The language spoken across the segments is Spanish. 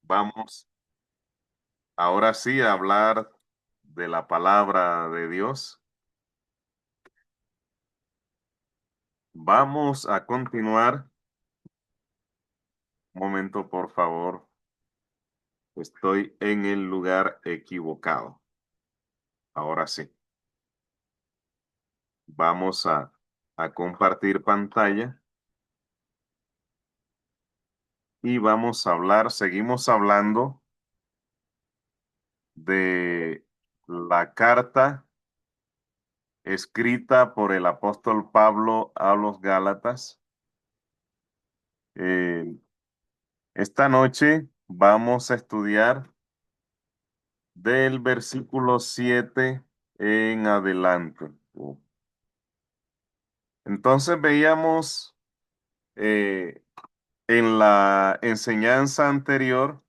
Vamos ahora sí a hablar de la palabra de Dios. Vamos a continuar. Un momento, por favor. Estoy en el lugar equivocado. Ahora sí. Vamos a compartir pantalla y vamos a hablar, seguimos hablando de la carta escrita por el apóstol Pablo a los Gálatas. Eh, esta noche vamos a estudiar del versículo 7 en adelante. Entonces veíamos eh, en la enseñanza anterior,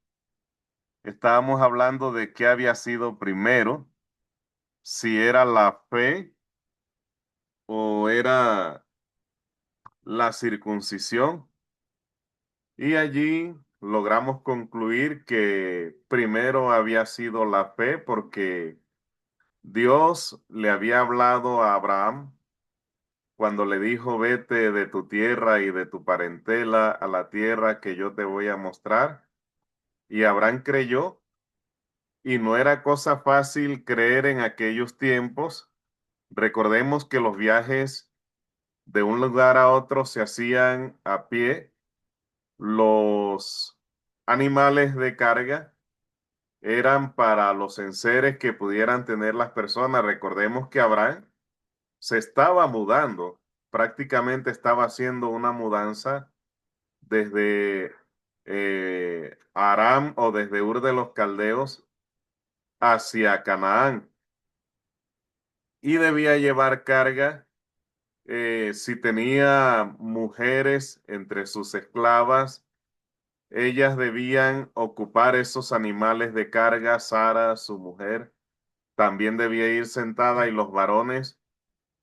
estábamos hablando de qué había sido primero, si era la fe o era la circuncisión, y allí logramos concluir que primero había sido la fe porque Dios le había hablado a Abraham cuando le dijo, vete de tu tierra y de tu parentela a la tierra que yo te voy a mostrar. Y Abraham creyó, y no era cosa fácil creer en aquellos tiempos. Recordemos que los viajes de un lugar a otro se hacían a pie. Los animales de carga eran para los enseres que pudieran tener las personas. Recordemos que Abraham se estaba mudando, prácticamente estaba haciendo una mudanza desde Aram o desde Ur de los Caldeos hacia Canaán, y debía llevar carga. Si tenía mujeres entre sus esclavas, ellas debían ocupar esos animales de carga. Sara, su mujer, también debía ir sentada, y los varones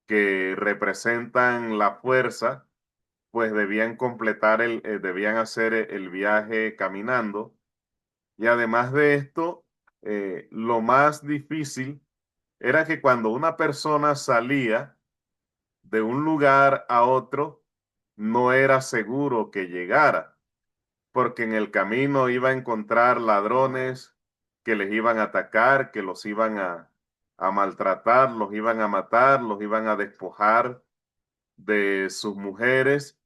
que representan la fuerza pues debían debían hacer el viaje caminando. Y además de esto, lo más difícil era que cuando una persona salía de un lugar a otro, no era seguro que llegara, porque en el camino iba a encontrar ladrones que les iban a atacar, que los iban a maltratar, los iban a matar, los iban a despojar de sus mujeres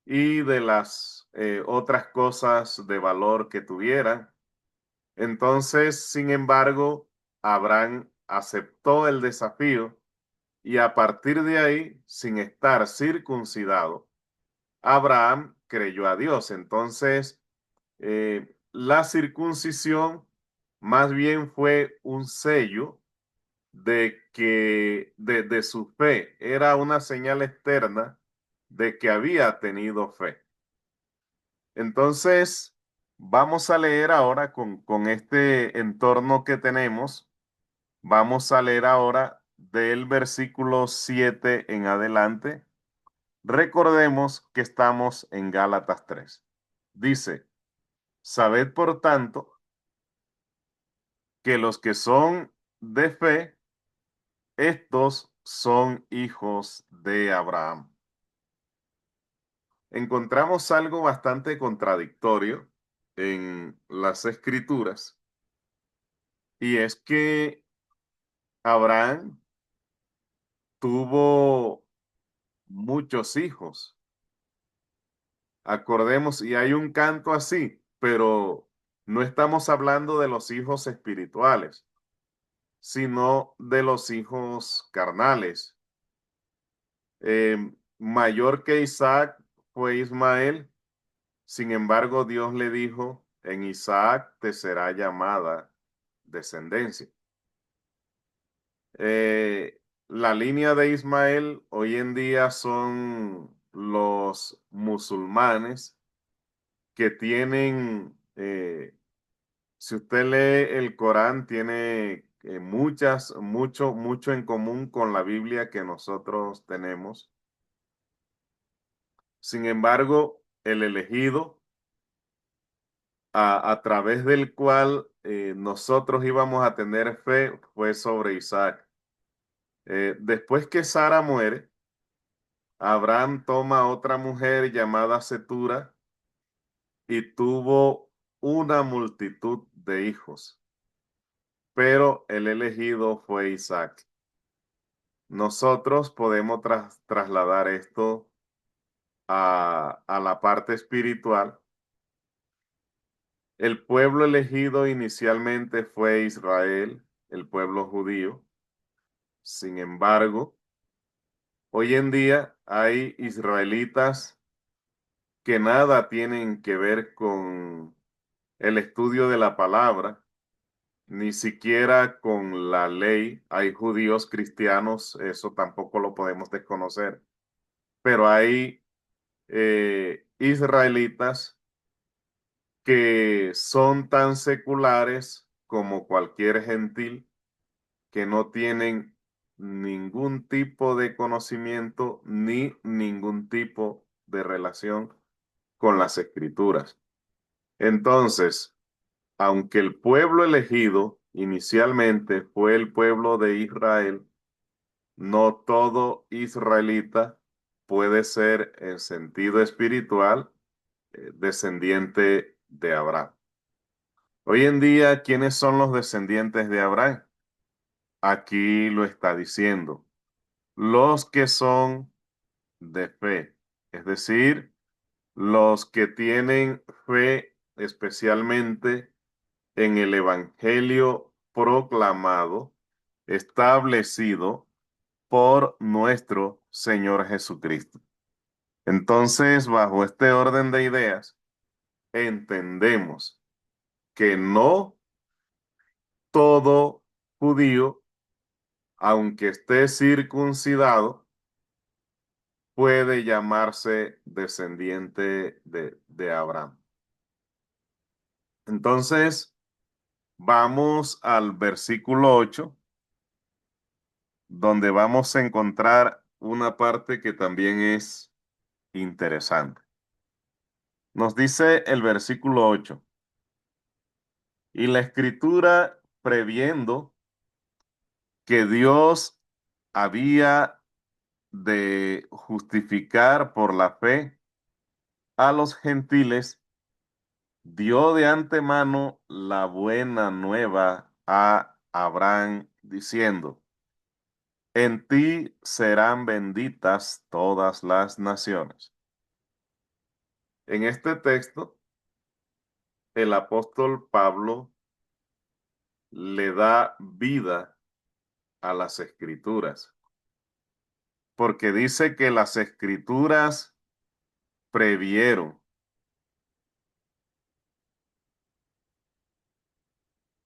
y de las otras cosas de valor que tuvieran. Entonces, sin embargo, Abraham aceptó el desafío, y a partir de ahí, sin estar circuncidado, Abraham creyó a Dios. Entonces, la circuncisión más bien fue un sello de su fe, era una señal externa de que había tenido fe. Entonces, vamos a leer ahora con este entorno que tenemos. Vamos a leer ahora del versículo 7 en adelante. Recordemos que estamos en Gálatas 3. Dice, sabed por tanto que los que son de fe, estos son hijos de Abraham. Encontramos algo bastante contradictorio en las escrituras, y es que Abraham tuvo muchos hijos. Acordemos, y hay un canto así, pero no estamos hablando de los hijos espirituales, sino de los hijos carnales. Mayor que Isaac fue Ismael. Sin embargo, Dios le dijo, en Isaac te será llamada descendencia. La línea de Ismael hoy en día son los musulmanes que tienen, si usted lee el Corán, tiene mucho en común con la Biblia que nosotros tenemos. Sin embargo, el elegido a través del cual nosotros íbamos a tener fe fue sobre Isaac. Después que Sara muere, Abraham toma otra mujer llamada Setura y tuvo una multitud de hijos, pero el elegido fue Isaac. Nosotros podemos trasladar esto a la parte espiritual. El pueblo elegido inicialmente fue Israel, el pueblo judío. Sin embargo, hoy en día hay israelitas que nada tienen que ver con el estudio de la palabra, ni siquiera con la ley. Hay judíos cristianos, eso tampoco lo podemos desconocer, pero hay israelitas que son tan seculares como cualquier gentil, que no tienen ningún tipo de conocimiento ni ningún tipo de relación con las escrituras. Entonces, aunque el pueblo elegido inicialmente fue el pueblo de Israel, no todo israelita puede ser en sentido espiritual descendiente de Abraham. Hoy en día, ¿quiénes son los descendientes de Abraham? Aquí lo está diciendo. Los que son de fe, es decir, los que tienen fe especialmente en el evangelio proclamado, establecido por nuestro Señor Jesucristo. Entonces, bajo este orden de ideas, entendemos que no todo judío, aunque esté circuncidado, puede llamarse descendiente de Abraham. Entonces, vamos al versículo 8, donde vamos a encontrar una parte que también es interesante. Nos dice el versículo 8: y la escritura, previendo que Dios había de justificar por la fe a los gentiles, dio de antemano la buena nueva a Abraham, diciendo: en ti serán benditas todas las naciones. En este texto, el apóstol Pablo le da vida a las escrituras, porque dice que las escrituras previeron.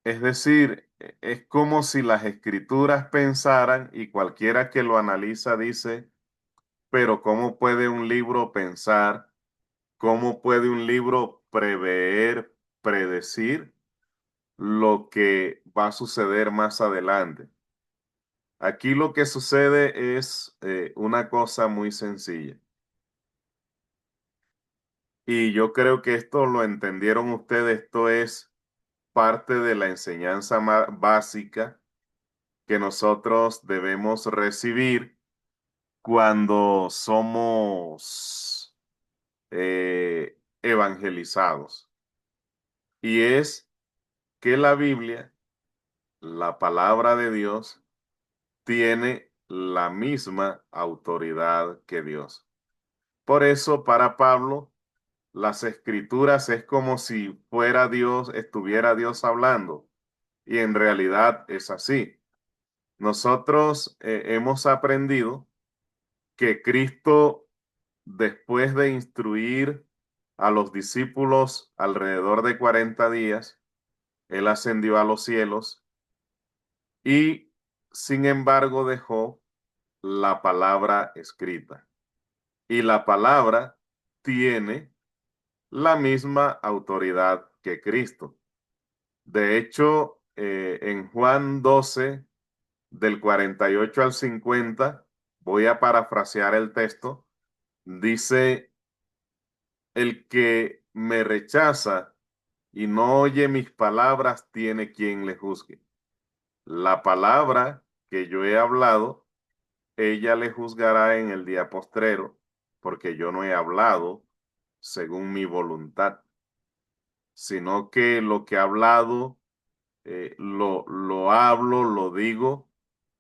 Es decir, es como si las escrituras pensaran, y cualquiera que lo analiza dice, pero ¿cómo puede un libro pensar? ¿Cómo puede un libro prever, predecir lo que va a suceder más adelante? Aquí lo que sucede es una cosa muy sencilla. Y yo creo que esto lo entendieron ustedes, esto es parte de la enseñanza básica que nosotros debemos recibir cuando somos evangelizados. Y es que la Biblia, la palabra de Dios, tiene la misma autoridad que Dios. Por eso, para Pablo, las escrituras es como si fuera Dios, estuviera Dios hablando. Y en realidad es así. Nosotros hemos aprendido que Cristo, después de instruir a los discípulos alrededor de 40 días, Él ascendió a los cielos y, sin embargo, dejó la palabra escrita. Y la palabra tiene la misma autoridad que Cristo. De hecho, en Juan 12, del 48 al 50, voy a parafrasear el texto, dice: el que me rechaza y no oye mis palabras, tiene quien le juzgue. La palabra que yo he hablado, ella le juzgará en el día postrero, porque yo no he hablado según mi voluntad, sino que lo que he hablado, lo hablo, lo digo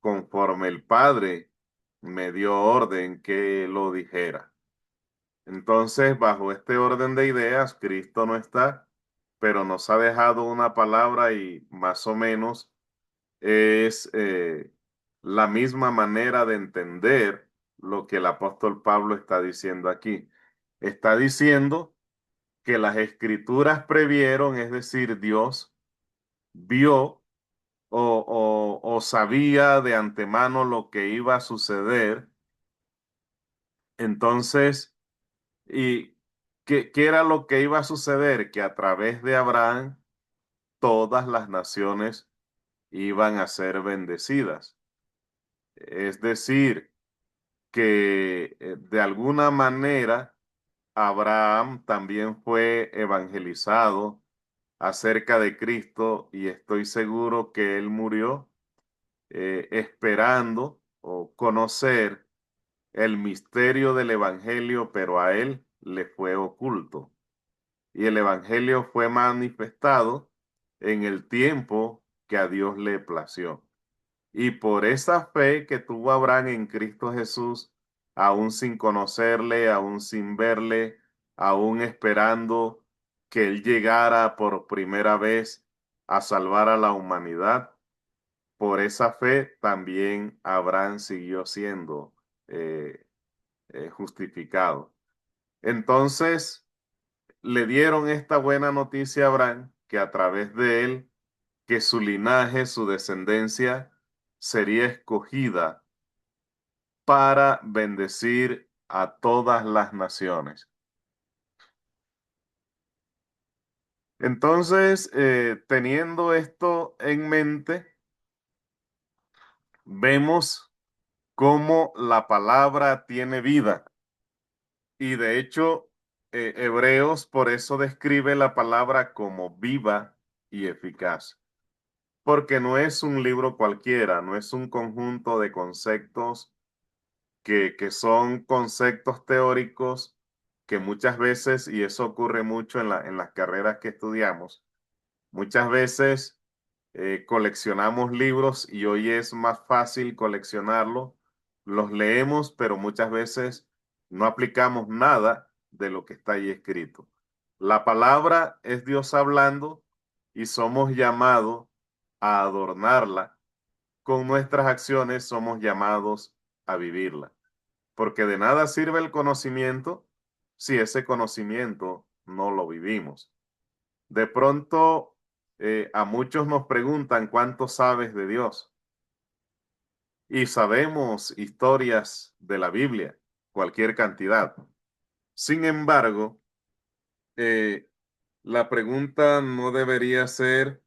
conforme el Padre me dio orden que lo dijera. Entonces, bajo este orden de ideas, Cristo no está, pero nos ha dejado una palabra y más o menos es la misma manera de entender lo que el apóstol Pablo está diciendo aquí. Está diciendo que las escrituras previeron, es decir, Dios vio o sabía de antemano lo que iba a suceder. Entonces, ¿y qué era lo que iba a suceder? Que a través de Abraham todas las naciones iban a ser bendecidas. Es decir, que de alguna manera Abraham también fue evangelizado acerca de Cristo y estoy seguro que él murió esperando o conocer el misterio del evangelio, pero a él le fue oculto. Y el evangelio fue manifestado en el tiempo que a Dios le plació. Y por esa fe que tuvo Abraham en Cristo Jesús, aún sin conocerle, aún sin verle, aún esperando que Él llegara por primera vez a salvar a la humanidad, por esa fe también Abraham siguió siendo eh, justificado. Entonces le dieron esta buena noticia a Abraham, que a través de él, que su linaje, su descendencia, sería escogida para bendecir a todas las naciones. Entonces, teniendo esto en mente, vemos cómo la palabra tiene vida. Y de hecho, Hebreos por eso describe la palabra como viva y eficaz. Porque no es un libro cualquiera, no es un conjunto de conceptos que son conceptos teóricos que muchas veces, y eso ocurre mucho en las carreras que estudiamos, muchas veces coleccionamos libros y hoy es más fácil coleccionarlos, los leemos, pero muchas veces no aplicamos nada de lo que está ahí escrito. La palabra es Dios hablando y somos llamados a adornarla. Con nuestras acciones somos llamados a vivirla, porque de nada sirve el conocimiento si ese conocimiento no lo vivimos. De pronto, a muchos nos preguntan cuánto sabes de Dios y sabemos historias de la Biblia, cualquier cantidad. Sin embargo, eh, la pregunta no debería ser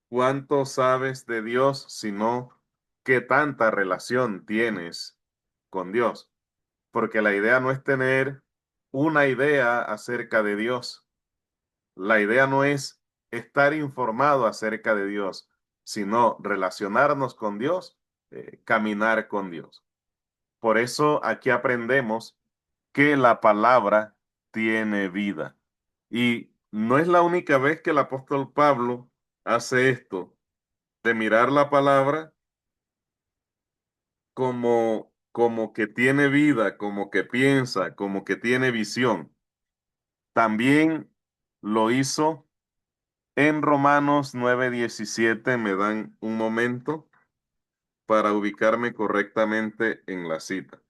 cuánto sabes de Dios, sino qué tanta relación tienes con Dios. Porque la idea no es tener una idea acerca de Dios. La idea no es estar informado acerca de Dios, sino relacionarnos con Dios, caminar con Dios. Por eso aquí aprendemos que la palabra tiene vida. Y no es la única vez que el apóstol Pablo hace esto, de mirar la palabra como que tiene vida, como que piensa, como que tiene visión. También lo hizo en Romanos 9:17. Me dan un momento para ubicarme correctamente en la cita.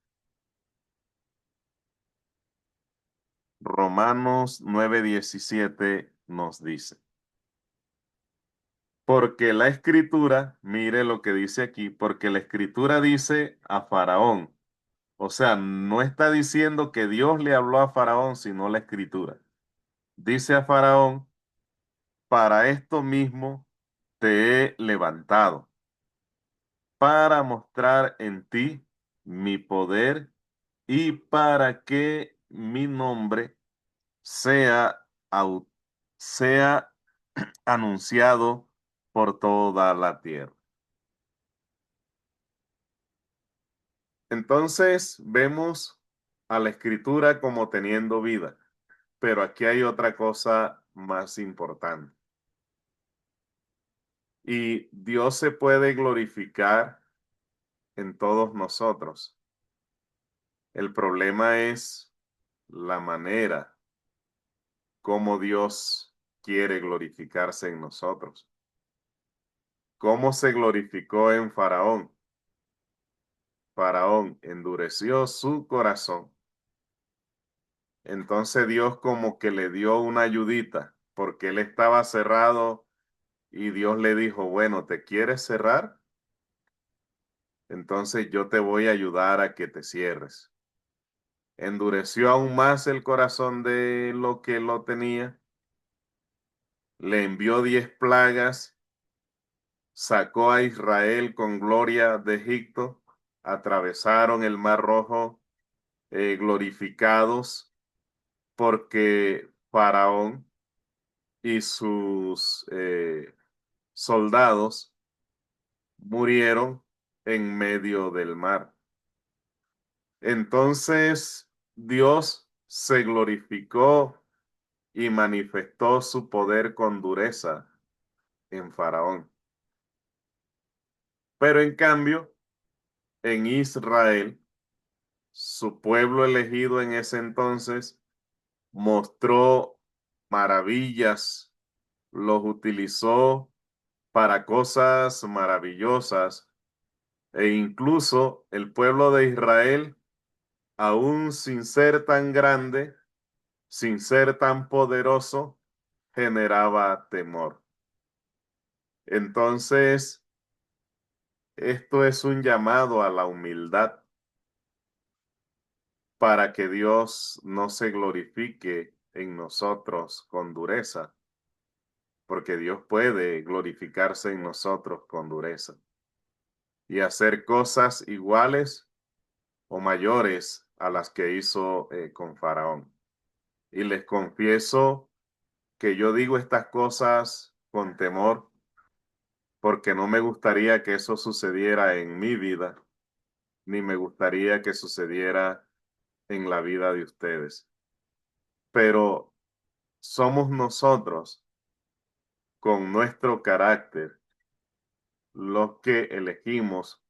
Romanos 9:17 nos dice, porque la escritura, mire lo que dice aquí, porque la escritura dice a Faraón, o sea, no está diciendo que Dios le habló a Faraón, sino la escritura. Dice a Faraón, para esto mismo te he levantado, para mostrar en ti mi poder y para que mi nombre sea, sea anunciado por toda la tierra. Entonces vemos a la escritura como teniendo vida, pero aquí hay otra cosa más importante. Y Dios se puede glorificar en todos nosotros. El problema es la manera como Dios quiere glorificarse en nosotros. ¿Cómo se glorificó en Faraón? Faraón endureció su corazón. Entonces Dios como que le dio una ayudita, porque él estaba cerrado y Dios le dijo, bueno, ¿te quieres cerrar? Entonces yo te voy a ayudar a que te cierres. Endureció aún más el corazón de lo que lo tenía, le envió 10 plagas, sacó a Israel con gloria de Egipto, atravesaron el Mar Rojo glorificados porque Faraón y sus soldados murieron en medio del mar. Entonces Dios se glorificó y manifestó su poder con dureza en Faraón. Pero en cambio, en Israel, su pueblo elegido en ese entonces, mostró maravillas, los utilizó para cosas maravillosas e incluso el pueblo de Israel, aún sin ser tan grande, sin ser tan poderoso, generaba temor. Entonces, esto es un llamado a la humildad para que Dios no se glorifique en nosotros con dureza, porque Dios puede glorificarse en nosotros con dureza y hacer cosas iguales o mayores a las que hizo con Faraón. Y les confieso que yo digo estas cosas con temor porque no me gustaría que eso sucediera en mi vida, ni me gustaría que sucediera en la vida de ustedes. Pero somos nosotros, con nuestro carácter, los que elegimos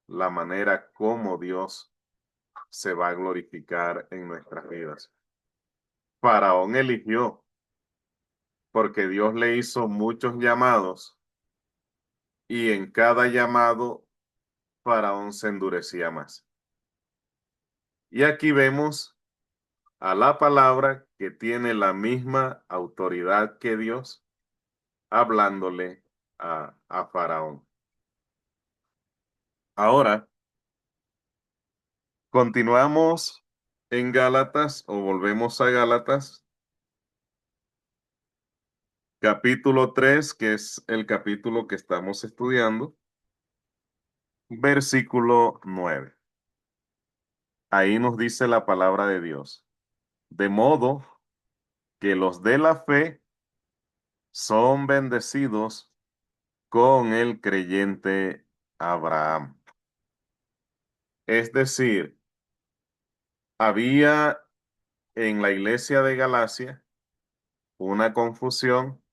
la manera como Dios se va a glorificar en nuestras vidas. Faraón eligió, porque Dios le hizo muchos llamados y en cada llamado Faraón se endurecía más. Y aquí vemos a la palabra que tiene la misma autoridad que Dios hablándole a Faraón. Ahora, continuamos en Gálatas o volvemos a Gálatas, capítulo 3, que es el capítulo que estamos estudiando, versículo 9. Ahí nos dice la palabra de Dios. De modo que los de la fe son bendecidos con el creyente Abraham. Es decir, había en la iglesia de Galacia una confusión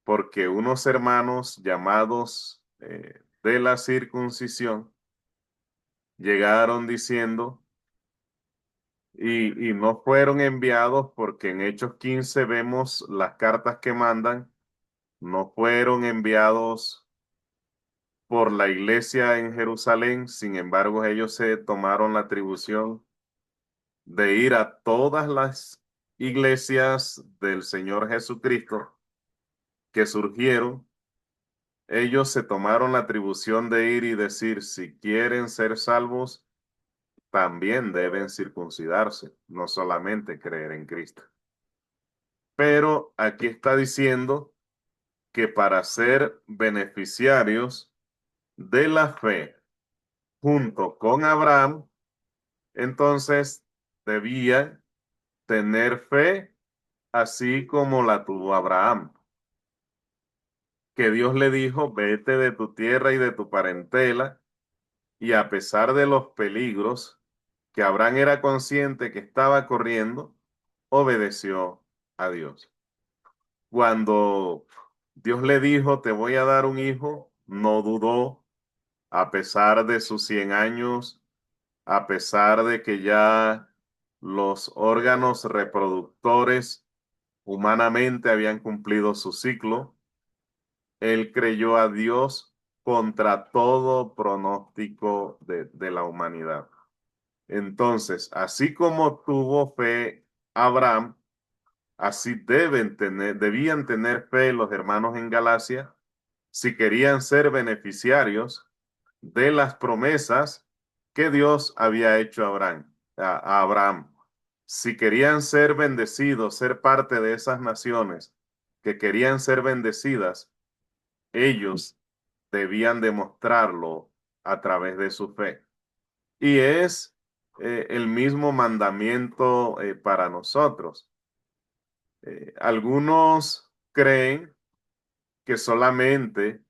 porque unos hermanos llamados de la circuncisión llegaron diciendo y no fueron enviados porque en Hechos 15 vemos las cartas que mandan, no fueron enviados por la iglesia en Jerusalén, sin embargo ellos se tomaron la atribución de ir a todas las iglesias del Señor Jesucristo que surgieron. Ellos se tomaron la atribución de ir y decir, si quieren ser salvos, también deben circuncidarse, no solamente creer en Cristo. Pero aquí está diciendo que para ser beneficiarios de la fe junto con Abraham, entonces debían tener fe así como la tuvo Abraham. que Dios le dijo, vete de tu tierra y de tu parentela, y a pesar de los peligros que Abraham era consciente que estaba corriendo, obedeció a Dios. Cuando Dios le dijo, te voy a dar un hijo, no dudó, a pesar de sus 100 años, a pesar de que ya los órganos reproductores humanamente habían cumplido su ciclo, él creyó a Dios contra todo pronóstico de la humanidad. Entonces, así como tuvo fe Abraham, así debían tener fe los hermanos en Galacia si querían ser beneficiarios de las promesas que Dios había hecho a Abraham. Si querían ser bendecidos, ser parte de esas naciones que querían ser bendecidas, ellos debían demostrarlo a través de su fe. Y es el mismo mandamiento para nosotros. Algunos creen que solamente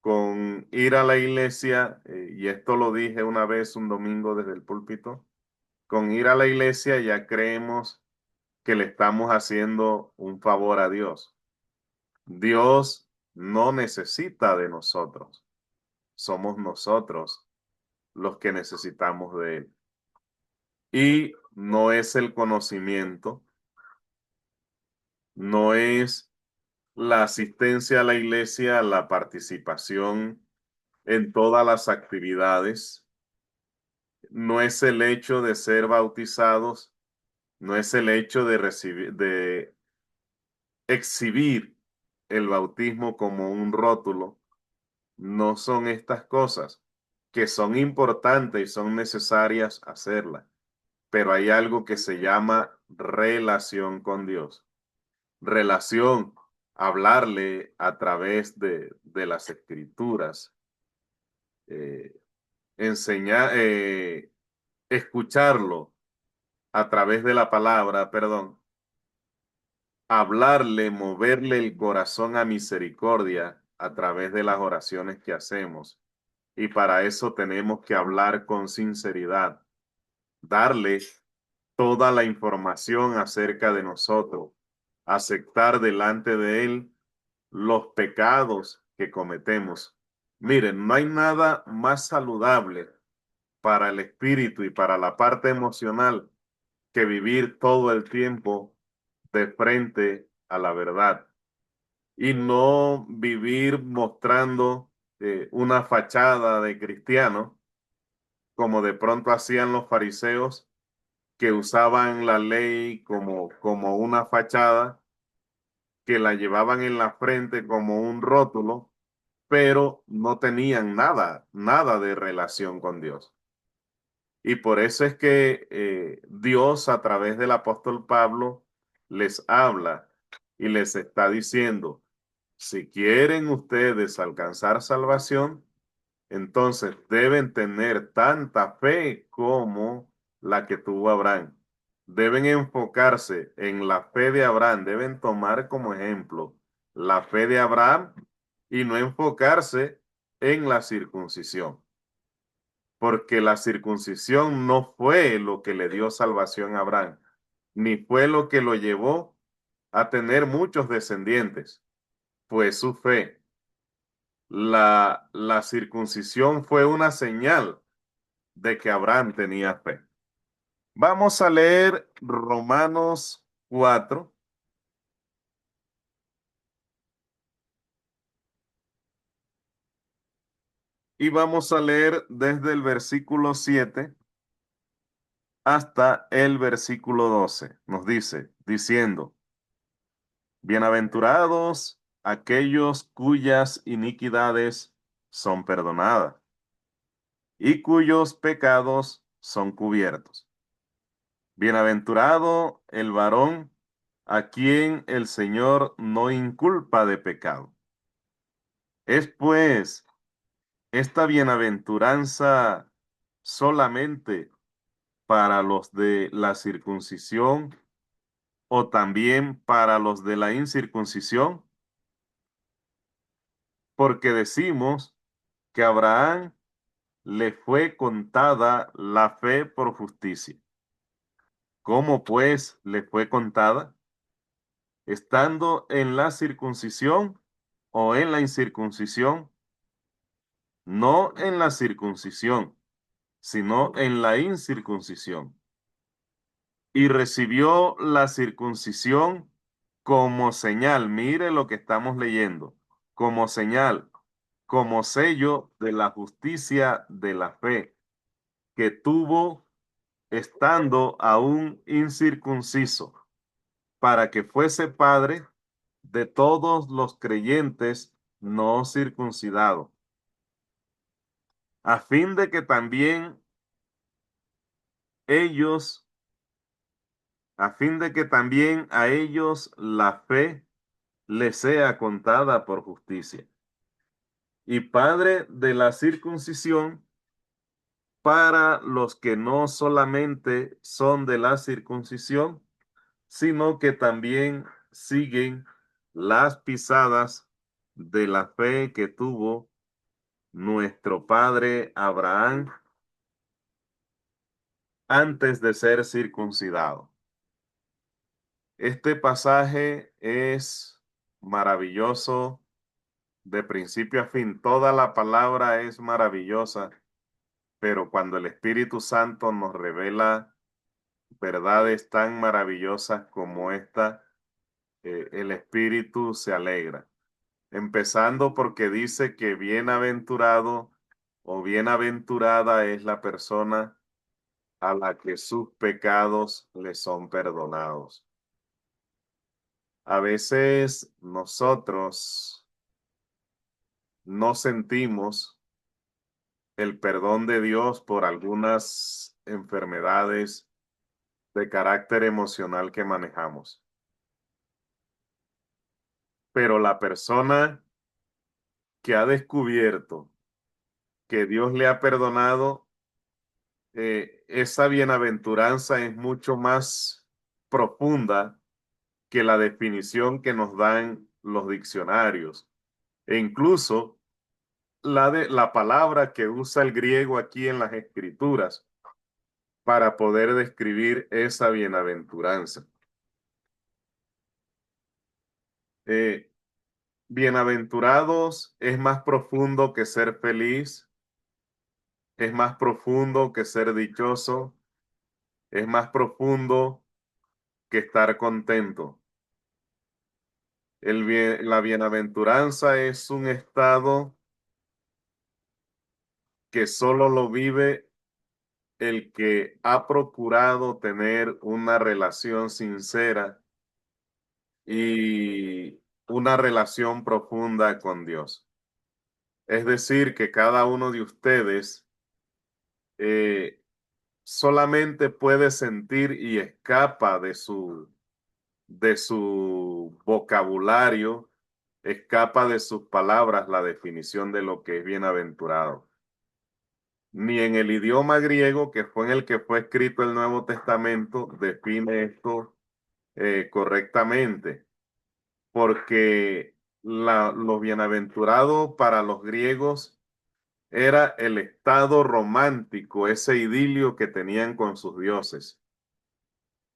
con ir a la iglesia, y esto lo dije una vez un domingo desde el púlpito, con ir a la iglesia ya creemos que le estamos haciendo un favor a Dios. Dios no necesita de nosotros, somos nosotros los que necesitamos de Él. Y no es el conocimiento, no es la asistencia a la iglesia, la participación en todas las actividades, no es el hecho de ser bautizados, no es el hecho de recibir, de exhibir el bautismo como un rótulo, no son estas cosas que son importantes y son necesarias hacerlas, pero hay algo que se llama relación con Dios. Relación, hablarle a través de las escrituras, eh, enseñar, escucharlo a través de la palabra, perdón, hablarle, moverle el corazón a misericordia a través de las oraciones que hacemos. Y para eso tenemos que hablar con sinceridad, darle toda la información acerca de nosotros, aceptar delante de Él los pecados que cometemos. Miren, no hay nada más saludable para el espíritu y para la parte emocional que vivir todo el tiempo de frente a la verdad y no vivir mostrando una fachada de cristiano como de pronto hacían los fariseos que usaban la ley como una fachada, que la llevaban en la frente como un rótulo, pero no tenían nada de relación con Dios. Y por eso es que Dios a través del apóstol Pablo les habla y les está diciendo, si quieren ustedes alcanzar salvación, entonces deben tener tanta fe como la que tuvo Abraham. Deben enfocarse en la fe de Abraham, deben tomar como ejemplo la fe de Abraham y no enfocarse en la circuncisión, porque la circuncisión no fue lo que le dio salvación a Abraham, ni fue lo que lo llevó a tener muchos descendientes, fue su fe. La circuncisión fue una señal de que Abraham tenía fe. Vamos a leer Romanos 4 y vamos a leer desde el versículo 7 hasta el versículo 12. Nos dice, diciendo, bienaventurados aquellos cuyas iniquidades son perdonadas y cuyos pecados son cubiertos. Bienaventurado el varón a quien el Señor no inculpa de pecado. Es pues esta bienaventuranza solamente para los de la circuncisión o también para los de la incircuncisión. porque decimos que a Abraham le fue contada la fe por justicia. ¿Cómo pues le fue contada? ¿Estando en la circuncisión o en la incircuncisión? No en la circuncisión, sino en la incircuncisión. Y recibió la circuncisión como señal. Mire lo que estamos leyendo. Como señal, como sello de la justicia de la fe que tuvo estando aún incircunciso, para que fuese padre de todos los creyentes no circuncidados, a fin de que también ellos, a fin de que también a ellos la fe les sea contada por justicia. Y padre de la circuncisión para los que no solamente son de la circuncisión, sino que también siguen las pisadas de la fe que tuvo nuestro padre Abraham antes de ser circuncidado. Este pasaje es maravilloso de principio a fin. Toda la palabra es maravillosa, pero cuando el Espíritu Santo nos revela verdades tan maravillosas como esta, el Espíritu se alegra. Empezando porque dice que bienaventurado o bienaventurada es la persona a la que sus pecados le son perdonados. A veces nosotros no sentimos el perdón de Dios por algunas enfermedades de carácter emocional que manejamos. Pero la persona que ha descubierto que Dios le ha perdonado, esa bienaventuranza es mucho más profunda que la definición que nos dan los diccionarios. E incluso la palabra que usa el griego aquí en las escrituras para poder describir esa bienaventuranza. Eh, Bienaventurados es más profundo que ser feliz, es más profundo que ser dichoso, es más profundo que estar contento. La bienaventuranza es un estado que solo lo vive el que ha procurado tener una relación sincera y una relación profunda con Dios. Es decir, que cada uno de ustedes eh, solamente puede sentir y escapa de su vocabulario, escapa de sus palabras la definición de lo que es bienaventurado. Ni en el idioma griego, que fue en el que fue escrito el Nuevo Testamento, define esto correctamente, porque los bienaventurados para los griegos era el estado romántico, ese idilio que tenían con sus dioses.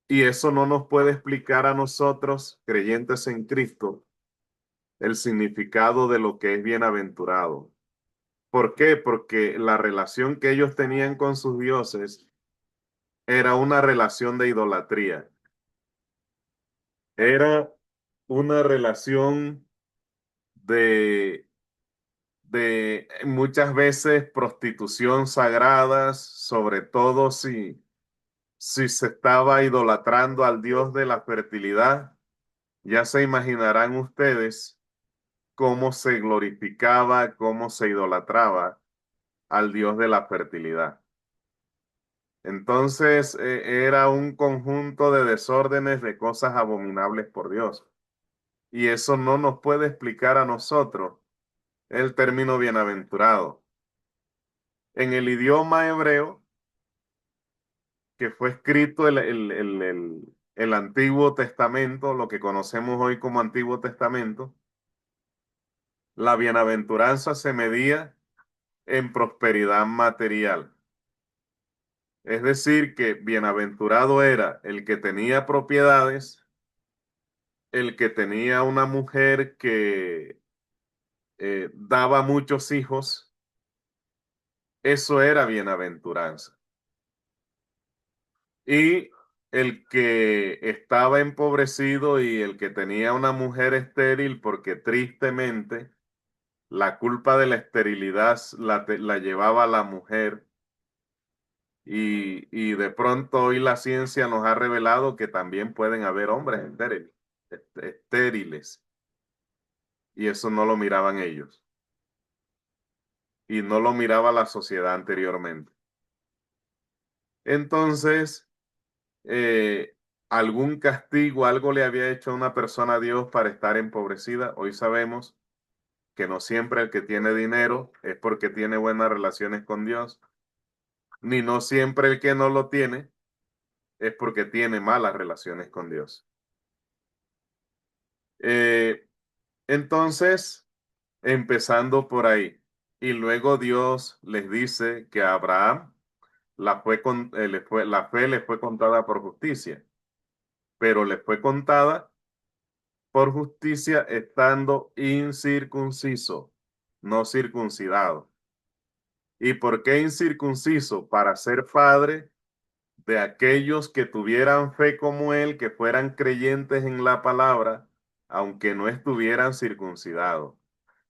Y eso no nos puede explicar a nosotros, creyentes en Cristo, el significado de lo que es bienaventurado. ¿Por qué? Porque la relación que ellos tenían con sus dioses era una relación de idolatría. Era una relación de, de muchas veces prostitución sagradas, sobre todo si se estaba idolatrando al dios de la fertilidad. Ya se imaginarán ustedes cómo se glorificaba, cómo se idolatraba al dios de la fertilidad. Entonces, era un conjunto de desórdenes, de cosas abominables por Dios. Y eso no nos puede explicar a nosotros el término bienaventurado. En el idioma hebreo, que fue escrito el Antiguo Testamento, lo que conocemos hoy como Antiguo Testamento, La bienaventuranza se medía en prosperidad material. Es decir, que bienaventurado era el que tenía propiedades, el que tenía una mujer que daba muchos hijos. Eso era bienaventuranza. Y el que estaba empobrecido y el que tenía una mujer estéril, porque tristemente la culpa de la esterilidad la llevaba la mujer. Y de pronto hoy la ciencia nos ha revelado que también pueden haber hombres estériles, y eso no lo miraban ellos y no lo miraba la sociedad anteriormente. Entonces, algún castigo, algo le había hecho a una persona a Dios para estar empobrecida. Hoy sabemos que no siempre el que tiene dinero es porque tiene buenas relaciones con Dios, ni no siempre el que no lo tiene es porque tiene malas relaciones con Dios. Eh, entonces, empezando por ahí, y luego Dios les dice que a Abraham la fe le fue contada por justicia, pero le fue contada por justicia estando incircunciso, no circuncidado. ¿Y por qué incircunciso? Para ser padre de aquellos que tuvieran fe como él, que fueran creyentes en la palabra, aunque no estuvieran circuncidados.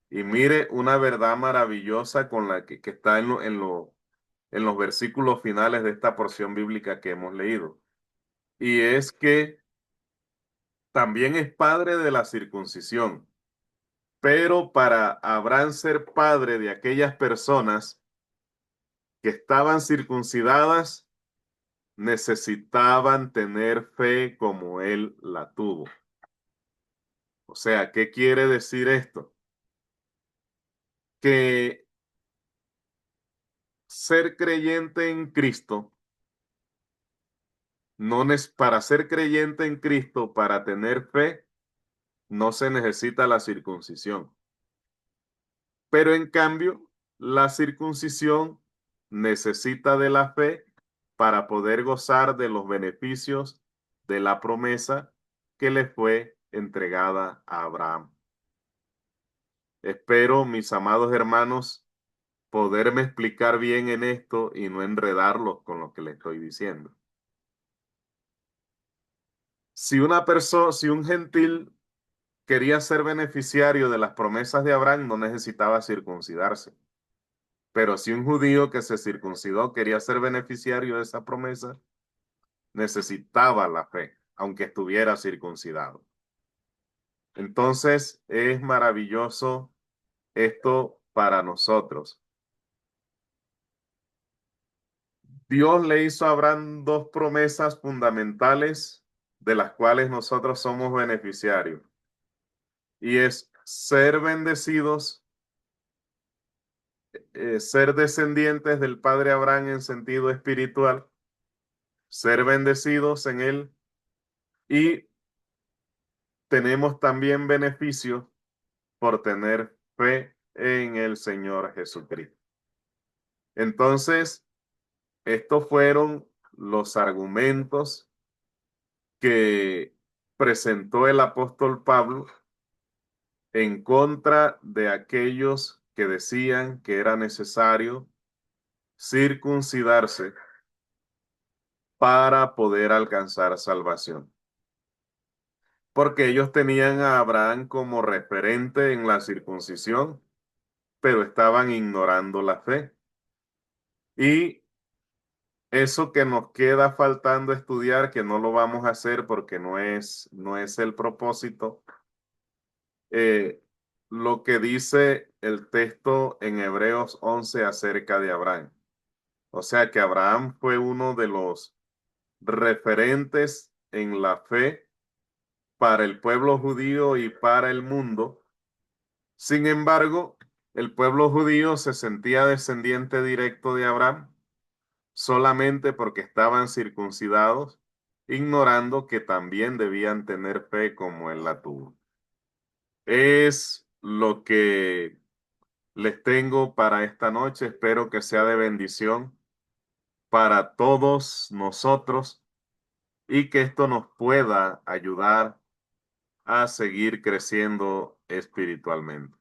Y mire una verdad maravillosa con la que está en los versículos finales de esta porción bíblica que hemos leído. Y es que también es padre de la circuncisión. Pero para Abraham ser padre de aquellas personas que estaban circuncidadas, necesitaban tener fe como él la tuvo. O sea, ¿qué quiere decir esto? Que ser creyente en Cristo, para ser creyente en Cristo, para tener fe, no se necesita la circuncisión. Pero en cambio, la circuncisión necesita de la fe para poder gozar de los beneficios de la promesa que le fue entregada a Abraham. Espero, mis amados hermanos, poderme explicar bien en esto y no enredarlos con lo que le estoy diciendo. Si un gentil quería ser beneficiario de las promesas de Abraham, no necesitaba circuncidarse. Pero si un judío que se circuncidó quería ser beneficiario de esa promesa, necesitaba la fe, aunque estuviera circuncidado. Entonces es maravilloso esto para nosotros. Dios le hizo a Abraham dos promesas fundamentales de las cuales nosotros somos beneficiarios. Y es ser bendecidos, ser descendientes del Padre Abraham en sentido espiritual, ser bendecidos en él, y tenemos también beneficios por tener fe en el Señor Jesucristo. Entonces, estos fueron los argumentos que presentó el apóstol Pablo en contra de aquellos que decían que era necesario circuncidarse para poder alcanzar salvación. Porque ellos tenían a Abraham como referente en la circuncisión, pero estaban ignorando la fe. Y eso que nos queda faltando estudiar, que no lo vamos a hacer porque no es el propósito, eh, lo que dice el texto en Hebreos 11 acerca de Abraham. O sea que Abraham fue uno de los referentes en la fe para el pueblo judío y para el mundo. Sin embargo, el pueblo judío se sentía descendiente directo de Abraham solamente porque estaban circuncidados, ignorando que también debían tener fe como él la tuvo. Es lo que les tengo para esta noche. Espero que sea de bendición para todos nosotros y que esto nos pueda ayudar a seguir creciendo espiritualmente.